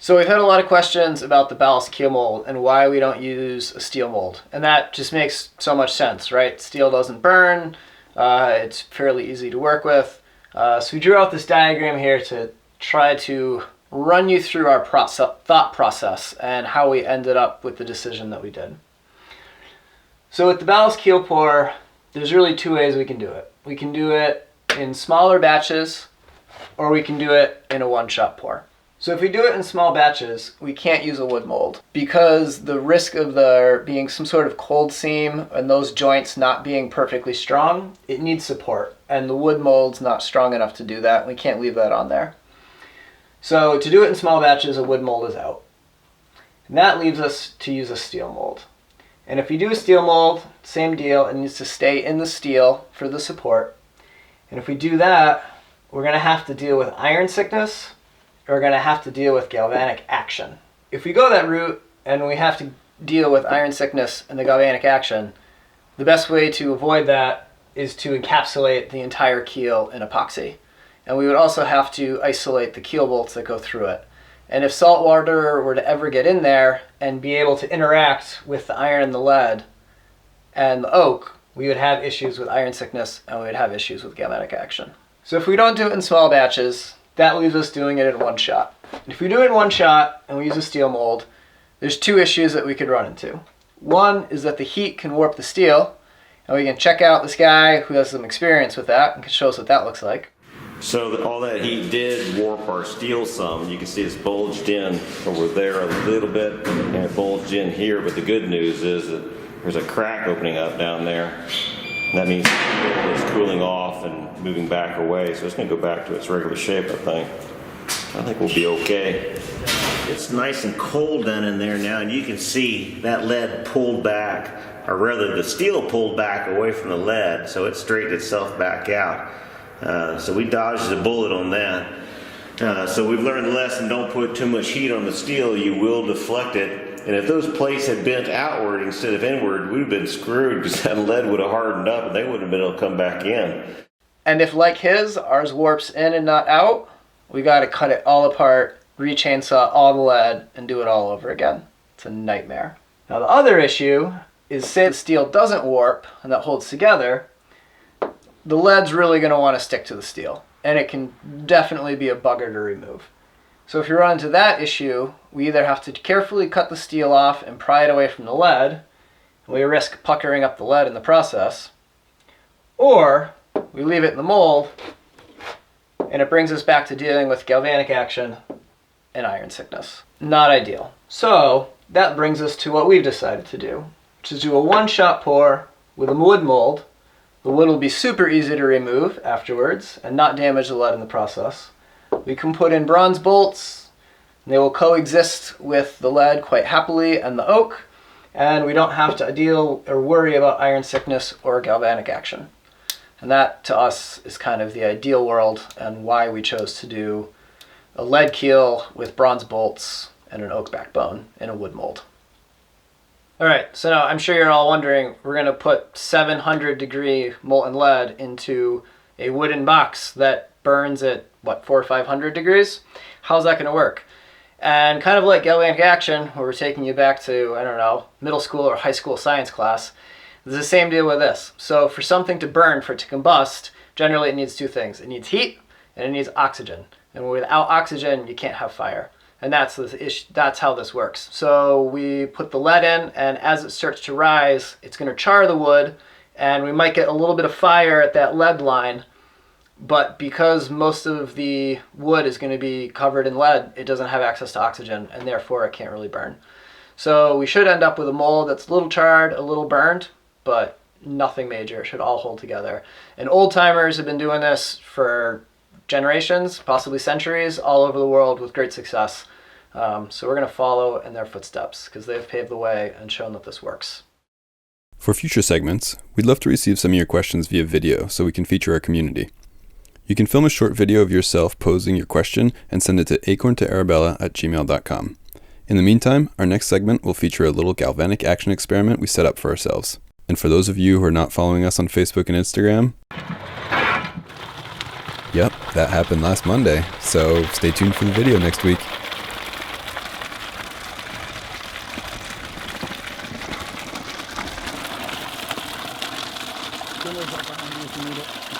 So we've had a lot of questions about the ballast keel mold and why we don't use a steel mold. And that just makes so much sense, right? Steel doesn't burn. It's fairly easy to work with. So we drew out this diagram here to try to run you through our thought process and how we ended up with the decision that we did. So with the ballast keel pour, there's really two ways we can do it. We can do it in smaller batches, or we can do it in a one-shot pour. So if we do it in small batches, we can't use a wood mold because the risk of there being some sort of cold seam and those joints not being perfectly strong, it needs support. And the wood mold's not strong enough to do that. We can't leave that on there. So to do it in small batches, a wood mold is out. And that leaves us to use a steel mold. And if we do a steel mold, same deal, it needs to stay in the steel for the support. And if we do that, we're going to have to deal with iron sickness, or we're going to have to deal with galvanic action. If we go that route and we have to deal with iron sickness and the galvanic action, the best way to avoid that is to encapsulate the entire keel in epoxy. And we would also have to isolate the keel bolts that go through it. And if salt water were to ever get in there and be able to interact with the iron and the lead and the oak, we would have issues with iron sickness and we would have issues with galvanic action. So if we don't do it in small batches, that leaves us doing it in one shot. And if we do it in one shot and we use a steel mold, there's two issues that we could run into. One is that the heat can warp the steel, and we can check out this guy who has some experience with that and can show us what that looks like. So all that heat did warp our steel some. You can see it's bulged in over there a little bit, and it bulged in here, but the good news is that there's a crack opening up down there. And that means it's cooling off and moving back away, so it's going to go back to its regular shape, I think. I think we'll be okay. It's nice and cold down in there now, and you can see that lead pulled back, or rather the steel pulled back away from the lead, so it straightened itself back out. So we dodged a bullet on that. So we've learned the lesson, don't put too much heat on the steel, you will deflect it. And if those plates had bent outward instead of inward, we'd have been screwed because that lead would have hardened up and they wouldn't have been able to come back in. And if, like his, ours warps in and not out, we got to cut it all apart, re-chainsaw all the lead, and do it all over again. It's a nightmare. Now the other issue is, say the steel doesn't warp and that holds together, the lead's really going to want to stick to the steel. And it can definitely be a bugger to remove. So if you run into that issue, we either have to carefully cut the steel off and pry it away from the lead, and we risk puckering up the lead in the process, or we leave it in the mold, and it brings us back to dealing with galvanic action and iron sickness. Not ideal. So that brings us to what we've decided to do, which is do a one-shot pour with a wood mold. The wood will be super easy to remove afterwards and not damage the lead in the process. We can put in bronze bolts, and they will coexist with the lead quite happily and the oak, and we don't have to deal or worry about iron sickness or galvanic action. And that, to us, is kind of the ideal world and why we chose to do a lead keel with bronze bolts and an oak backbone in a wood mold. All right, so now I'm sure you're all wondering, we're going to put 700 degree molten lead into a wooden box that burns at, what, 400 or 500 degrees? How's that going to work? And kind of like galvanic action, where we're taking you back to, I don't know, middle school or high school science class, there's the same deal with this. So for something to burn, for it to combust, generally it needs two things. It needs heat and it needs oxygen. And without oxygen, you can't have fire. And that's how this works. So we put the lead in, and as it starts to rise, it's going to char the wood, and we might get a little bit of fire at that lead line. But because most of the wood is going to be covered in lead, it doesn't have access to oxygen, and therefore it can't really burn. So we should end up with a mold that's a little charred, a little burned, but nothing major. It should all hold together. And old timers have been doing this for generations, possibly centuries, all over the world with great success. So we're going to follow in their footsteps because they've paved the way and shown that this works. For future segments, we'd love to receive some of your questions via video so we can feature our community. You can film a short video of yourself posing your question and send it to acorntoarabella@gmail.com. In the meantime, our next segment will feature a little galvanic action experiment we set up for ourselves. And for those of you who are not following us on Facebook and Instagram, yep, that happened last Monday, so stay tuned for the video next week. Spinner's right behind you if you need it.